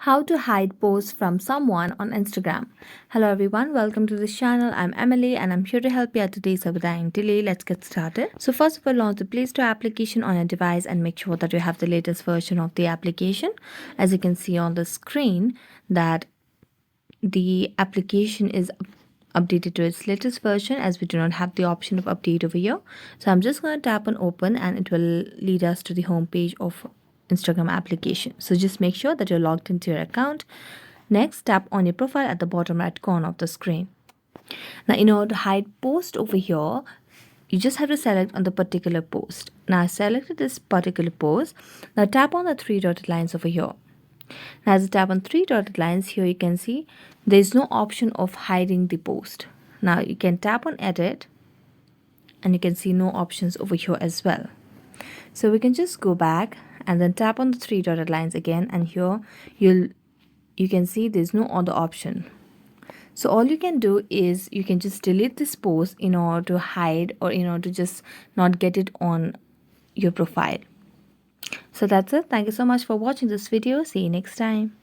How to hide posts from someone on Instagram. Hello everyone, welcome to this channel. I'm Emily and I'm here to help you out today. So without any delay, let's get started. So first of all, launch the Play Store application on your device and make sure that you have the latest version of the application. As you can see on the screen that the application is updated to its latest version, as we do not have the option of update over here. So I'm just going to tap on open and it will lead us to the home page of Instagram application. So just make sure that you're logged into your account. Next, tap on your profile at the bottom right corner of the screen. Now, in order to hide post over here, you just have to select on the particular post. Now I selected this particular post. Now tap on the three dotted lines over here. Now as you tap on three dotted lines here, you can see there is no option of hiding the post. Now you can tap on edit and you can see no options over here as well. So we can just go back and then tap on the three dotted lines again, and here you can see there's no other option. So all you can do is you can just delete this post in order to hide or in order to just not get it on your profile. So that's it. Thank you so much for watching this video. See you next time.